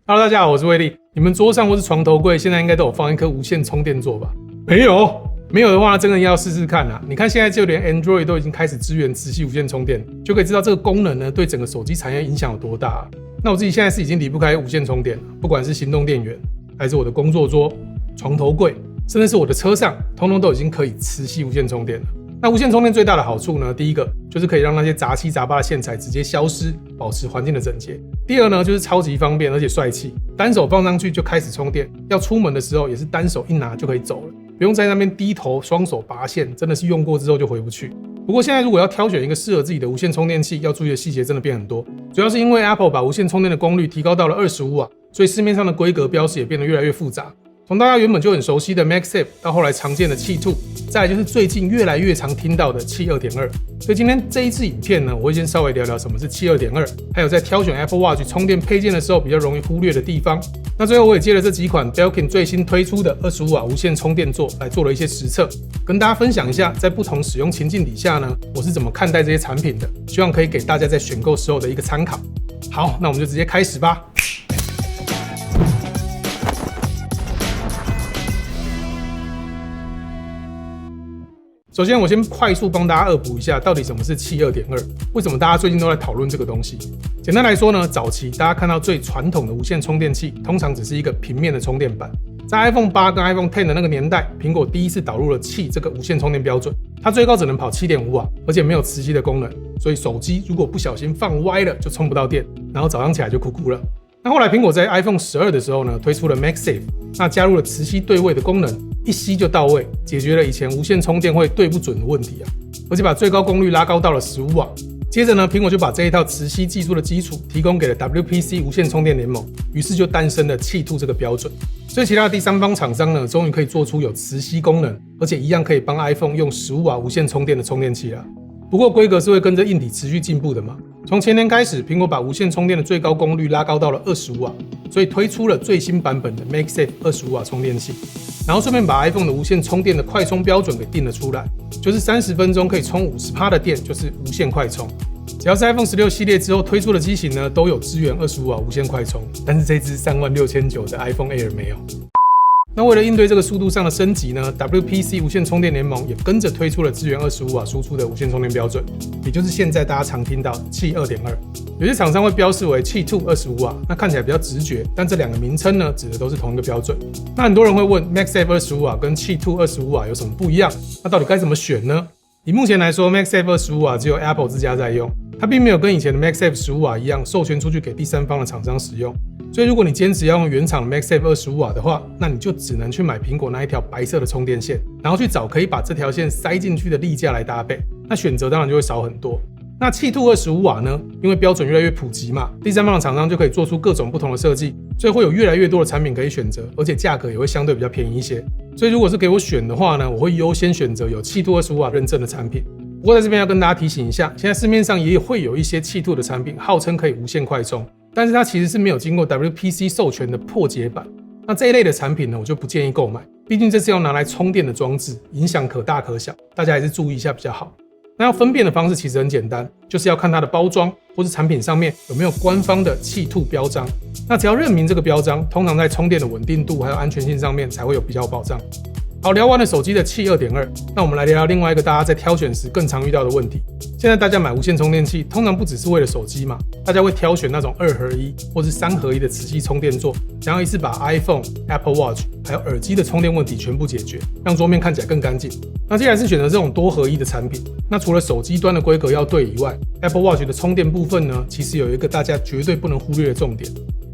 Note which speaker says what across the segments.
Speaker 1: Hello， 大家好，我是威力。你們桌上或是床頭櫃現在應該都有放一顆無線充電座吧？沒有的話，真的要試試看啊！你看現在就連 Android 都已經開始支援磁吸無線充電，就可以知道這個功能呢對整個手機產業影響有多大啊。那我自己現在是已經離不開無線充電了，不管是行動電源，還是我的工作桌、床頭櫃，甚至是我的車上，通通都已經可以磁吸無線充電了。那無線充電最大的好處呢，第一個就是可以讓那些雜七雜八的線材直接消失，保持環境的整潔。第二呢，就是超級方便而且帥氣，單手放上去就開始充電，要出門的時候也是单手一拿就可以走了，不用在那邊低頭双手拔線，真的是用過之後就回不去。不過现在如果要挑選一個適合自己的無線充電器，要注意的細節真的變很多，主要是因為 Apple 把無線充電的功率提高到了25瓦，所以市面上的規格標示也变得越來越複雜。從大家原本就很熟悉的 MagSafe 到後來常見的氣2，再來就是最近越來越常聽到的氣 2.2。所以今天這一支影片呢，我會先稍微聊聊什麼是氣 2.2， 還有在挑選 Apple Watch 充電配件的時候比較容易忽略的地方。那最後我也借了這幾款 Belkin 最新推出的25瓦無線充電座來做了一些實測，跟大家分享一下在不同使用情境底下呢，我是怎麼看待這些產品的，希望可以給大家在選購時候的一個參考。好，那我們就直接開始吧。首先，我先快速幫大家惡補一下，到底什麼是氣 2.2， 為什麼大家最近都在討論這個東西？簡單來說呢，早期大家看到最傳統的無線充電器，通常只是一個平面的充電板。在 iPhone 8跟 iPhone X 的那個年代，蘋果第一次導入了氣這個無線充電標準，它最高只能跑 7.5 瓦，而且沒有磁吸的功能，所以手機如果不小心放歪了，就充不到電，然後早上起來就哭哭了。那後來蘋果在 iPhone 12的時候呢，推出了 MagSafe， 那加入了磁吸對位的功能，一吸就到位，解決了以前無線充電會對不準的問題啊，而且把最高功率拉高到了15瓦。接着呢，蘋果就把這一套磁吸技術的基礎提供給了 WPC 無線充電聯盟，於是就誕生了氣2這個標準。所以其他的第三方廠商呢，終於可以做出有磁吸功能，而且一樣可以幫 iPhone 用15瓦無線充電的充電器啦。不過規格是會跟着硬體持續進步的嘛。從前年開始，蘋果把無線充電的最高功率拉高到了25瓦，所以推出了最新版本的 MagSafe 25瓦充電器，然後順便把 iPhone 的無線充電的快充標準給定了出來，就是30分鐘可以充 50% 的電，就是無線快充。只要是 iPhone 16系列之後推出的機型呢，都有支援25瓦無線快充，但是這支36900的 iPhone Air 沒有。那為了應對這個速度上的升級呢， WPC 無線充電聯盟也跟着推出了支援25瓦輸出的無線充電標準，也就是現在大家常聽到的氣 2.2。有些廠商會標示為氣2 25瓦，那看起來比較直覺，但這兩個名稱呢，指的都是同一個標準。那很多人會問 MagSafe 25瓦跟氣2 25瓦有什麼不一樣？那到底該怎麼選呢？以目前來說 ，MagSafe 25瓦只有 Apple 自家在用，它並沒有跟以前的 MagSafe 15瓦一樣授權出去給第三方的廠商使用。所以如果你堅持要用原廠的 MagSafe 25瓦的話，那你就只能去買蘋果那一條白色的充電線，然後去找可以把這條線塞進去的立架來搭配，那選擇當然就會少很多。那氣2 25瓦呢，因為標準越來越普及嘛，第三方的廠商就可以做出各種不同的設計，所以會有越來越多的產品可以選擇，而且價格也會相對比較便宜一些。所以如果是給我選的話呢，我會優先選擇有氣2 25瓦認證的產品。不過在這邊要跟大家提醒一下，現在市面上也會有一些氣2的產品，號稱可以無線快充，但是它其實是沒有經過 WPC 授權的破解版。那這一類的產品呢，我就不建議購買，畢竟這是要拿來充電的裝置，影響可大可小，大家還是注意一下比較好。那要分辨的方式其實很簡單，就是要看它的包裝或是產品上面有沒有官方的氣2標章。那只要認明這個標章，通常在充電的穩定度還有安全性上面才會有比較保障。好，聊完了手機的氣 2.2， 那我們來聊聊另外一個大家在挑選時更常遇到的問題。現在大家買無線充電器，通常不只是為了手機嘛，大家會挑選那種2合1或是3合1的磁吸充電座，想要一次把 iPhone、Apple Watch 還有耳機的充電問題全部解決，讓桌面看起來更乾淨。那既然是選擇這種多合1的產品，那除了手機端的規格要對以外， Apple Watch 的充電部分呢，其實有一個大家絕對不能忽略的重點。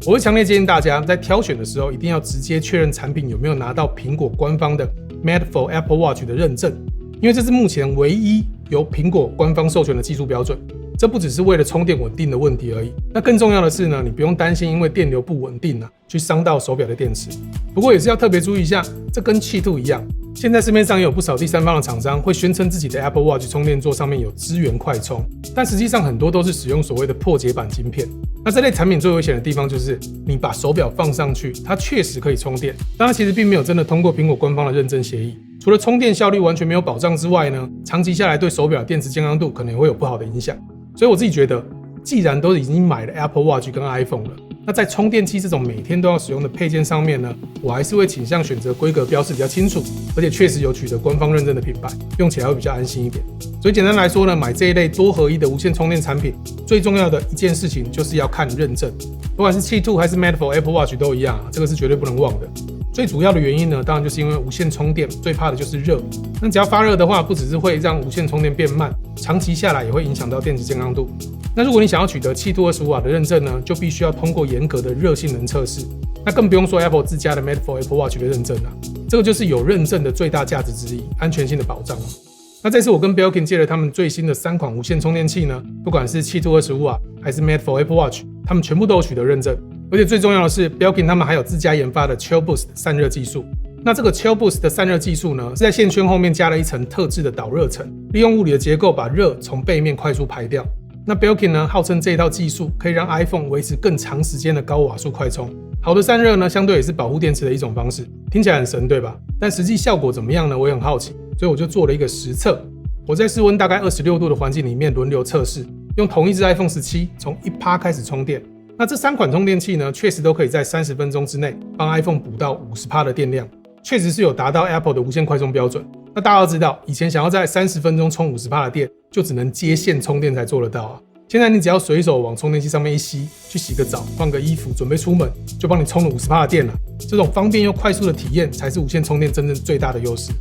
Speaker 1: 我會強烈建議大家在挑選的時候，一定要直接確認產品有沒有拿到蘋果官方的 Made for Apple Watch 的認證，因為這是目前唯一由蘋果官方授權的技術標準。這不只是為了充電穩定的問題而已，那更重要的是呢，你不用擔心因為電流不穩定去傷到手錶的電池。不過也是要特別注意一下，這跟氣2一樣，現在市面上也有不少第三方的廠商會宣稱自己的 Apple Watch 充電座上面有支援快充，但實際上很多都是使用所謂的破解版晶片。那這類產品最危險的地方就是你把手錶放上去，它確實可以充電，但它其實並沒有真的通過蘋果官方的認證協議。除了充電效率完全沒有保障之外呢，長期下來對手錶的電池健康度可能也會有不好的影響。所以我自己覺得，既然都已經買了 Apple Watch 跟 iPhone 了，那在充電器這種每天都要使用的配件上面呢，我還是會傾向選擇規格標示比較清楚，而且確實有取得官方認證的品牌，用起來會比較安心一點。所以簡單來說呢，買這一類多合一的無線充電產品，最重要的一件事情就是要看認證，不管是Qi 2還是 Made for Apple Watch 都一樣啊，這個是絕對不能忘的。最主要的原因呢，當然就是因為無線充電最怕的就是熱。那只要發熱的話，不只是會讓無線充電變慢，長期下來也會影響到電池健康度。那如果你想要取得Qi 2 25瓦的認證呢，就必須要通過嚴格的熱性能測試。那更不用說 Apple 自家的 Made for Apple Watch 的認證啊，這個就是有認證的最大價值之一，安全性的保障。那這次我跟 Belkin 借了他們最新的3款無線充電器呢，不管是Qi 2 25瓦還是 Made for Apple Watch， 他們全部都有取得認證。而且最重要的是 ，Belkin 他們還有自家研發的 Chill Boost 散熱技術。那這個 Chill Boost 的散熱技術呢，是在線圈後面加了一層特制的導熱層，利用物理的結構把熱從背面快速排掉。那 Belkin 呢，號稱這一套技術可以讓 iPhone 維持更長時間的高瓦數快充。好的散熱呢，相對也是保護電池的一種方式，聽起來很神，對吧？但實際效果怎麼樣呢？我也很好奇，所以我就做了一個實測。我在室溫大概26度的環境裡面輪流測試，用同一支 iPhone 17從1%開始充電。那這3款充電器呢，確實都可以在30分鐘之內幫 iPhone 補到50%的電量，確實是有達到 Apple 的無線快充標準。那大家要知道，以前想要在30分鐘充50%的電，就只能接線充電才做得到啊。現在你只要隨手往充電器上面一吸，去洗個澡，換個衣服，準備出門，就幫你充了50%的電了。這種方便又快速的體驗，才是無線充電真正最大的優勢。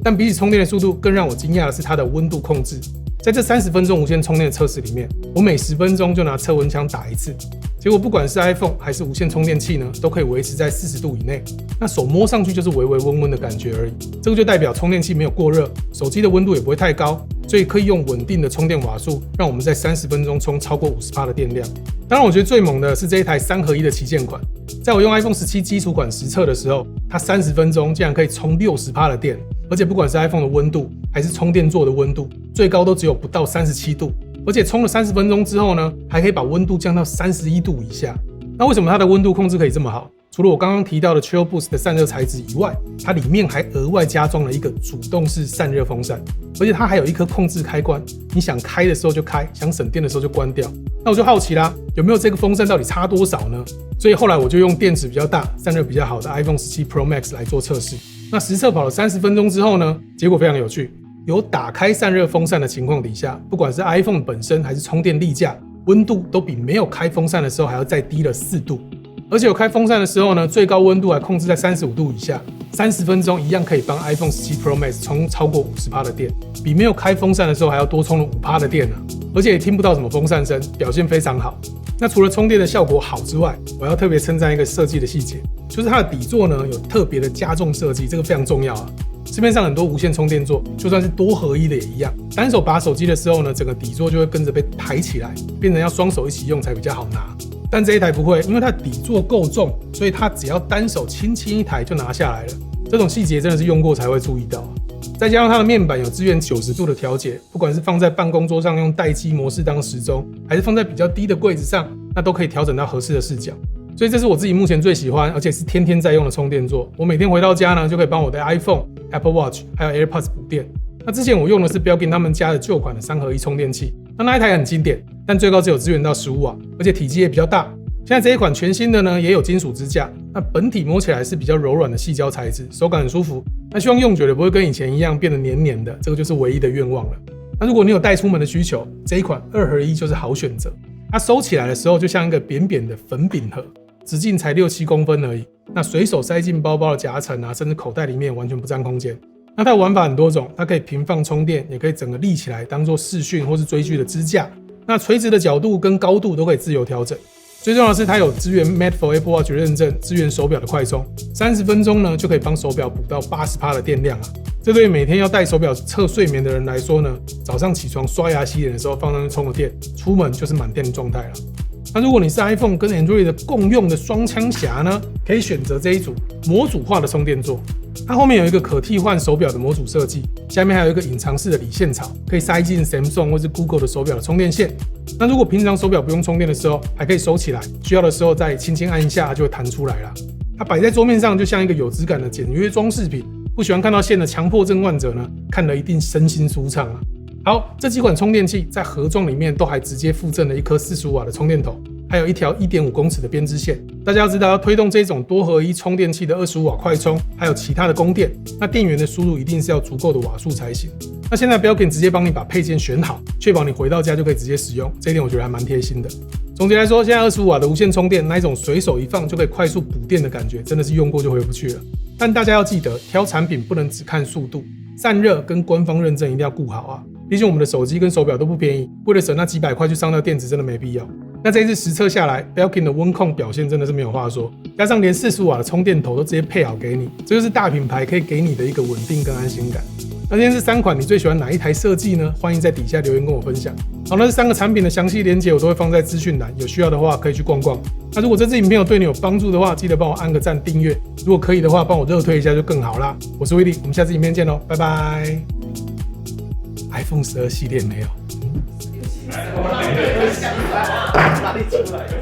Speaker 1: 但比起充電的速度，更讓我驚訝的是它的溫度控制。在這30分鐘無線充電的測試裡面，我每10分鐘就拿測溫槍打一次，結果不管是 iPhone 還是無線充電器呢，都可以維持在40度以內。那手摸上去就是微微溫溫的感覺而已，這個就代表充電器沒有過熱，手機的溫度也不會太高，所以可以用穩定的充電瓦數，讓我們在30分鐘充超過50%的電量。當然，我覺得最猛的是這一台3合1的旗艦款，在我用 iPhone 17基礎款實測的時候，它30分鐘竟然可以充60%的電，而且不管是 iPhone 的溫度還是充電座的溫度，最高都只有不到37度，而且充了30分鐘之後呢，還可以把溫度降到31度以下。那為什麼它的溫度控制可以這麼好？除了我剛剛提到的 Chill Boost 的散熱材質以外，它裡面還額外加裝了一個主動式散熱風扇，而且它還有一顆控制開關，你想開的時候就開，想省電的時候就關掉。那我就好奇啦，有沒有這個風扇到底差多少呢？所以後來我就用電池比較大、散熱比較好的 iPhone 17 Pro Max 來做測試。那實測跑了30分鐘之後呢，結果非常有趣。有打開散熱風扇的情況底下，不管是 iPhone 本身還是充電例架，溫度都比沒有開風扇的時候還要再低了4度。而且有開風扇的時候呢，最高溫度還控制在35度以下，30分鐘一樣可以幫 iPhone 17 Pro Max 充超過50%的電，比沒有開風扇的時候還要多充了5%的電呢。而且也聽不到什麼風扇聲，表現非常好。那除了充電的效果好之外，我要特別稱讚一個設計的細節，就是它的底座呢有特別的加重設計，這個非常重要啊。市面上很多無線充電座，就算是多合一的也一樣，單手拔手機的時候呢，整個底座就會跟着被抬起來，變成要雙手一起用才比較好拿。但這一台不會，因為它底座夠重，所以它只要單手輕輕一抬就拿下來了。這種細節真的是用過才會注意到啊。再加上它的面板有支援90度的調節，不管是放在辦公桌上用待機模式當時鐘，還是放在比較低的櫃子上，那都可以調整到合適的視角。所以這是我自己目前最喜歡，而且是天天在用的充電座。我每天回到家呢，就可以幫我的 iPhone、Apple Watch 還有 AirPods 補電。那之前我用的是 Belkin 他們家的舊款的3合1充電器，那一台很經典，但最高只有支援到15瓦，而且體積也比較大。現在這一款全新的呢，也有金屬支架，那本體摸起來是比較柔軟的矽膠材質，手感很舒服。那希望用久了不會跟以前一樣變得黏黏的，這個就是唯一的願望了。那如果你有帶出門的需求，這一款2合1就是好選擇。它收起來的時候就像一個扁扁的粉餅盒，直徑才6-7公分而已。那隨手塞進包包的夾層啊，甚至口袋裡面完全不占空間。那它的玩法很多種，它可以平放充電，也可以整個立起來當做視訊或是追劇的支架。那垂直的角度跟高度都可以自由調整。最重要的是，它有支援 Made for Apple Watch 認證，支援手錶的快充，30分鐘呢就可以幫手錶補到80%的電量啊！這對於每天要戴手錶測睡眠的人來說呢，早上起床刷牙洗臉的時候放上去充個電，出門就是滿電的狀態了。那如果你是 iPhone 跟 Android 的共用的雙槍俠呢，可以選擇這一組模組化的充電座。它後面有一個可替換手錶的模組設計，下面還有一個隱藏式的理線槽，可以塞進 Samsung 或是 Google 的手錶的充電線。那如果平常手錶不用充電的時候，還可以收起來，需要的時候再輕輕按一下，它就會彈出來了。它擺在桌面上，就像一個有質感的簡約裝飾品。不喜歡看到線的強迫症患者呢，看了一定身心舒暢啊。好，這幾款充電器在盒裝裡面都還直接附贈了一顆45瓦的充電頭，還還有一條 1.5 公尺的編織線。大家要知道，要推動這種多合一充電器的25瓦快充，還有其他的供電，那電源的輸入一定是要足夠的瓦數才行。那現在 Belkin 直接幫你把配件選好，確保你回到家就可以直接使用，這一點我覺得還蠻貼心的。總結來說，現在25瓦的無線充電，那一種隨手一放就可以快速補電的感覺，真的是用過就回不去了。但大家要記得，挑產品不能只看速度，散熱跟官方認證一定要顧好啊。畢竟我們的手機跟手錶都不便宜，為了省那幾百塊去上到電池，真的沒必要。那這一次實測下來 ，Belkin 的溫控表現真的是沒有話說，加上連45瓦的充電頭都直接配好給你，這就是大品牌可以給你的一個穩定跟安心感。那今天這3款，你最喜歡哪一台設計呢？歡迎在底下留言跟我分享。好，那這3個產品的詳細連結我都會放在資訊欄，有需要的話可以去逛逛。那如果這支影片有對你有幫助的話，記得幫我按個讚、訂閱。如果可以的話，幫我熱推一下就更好啦。我是威力，我們下次影片見嘍，拜拜。iPhone 12系列沒有。哪裡出來的？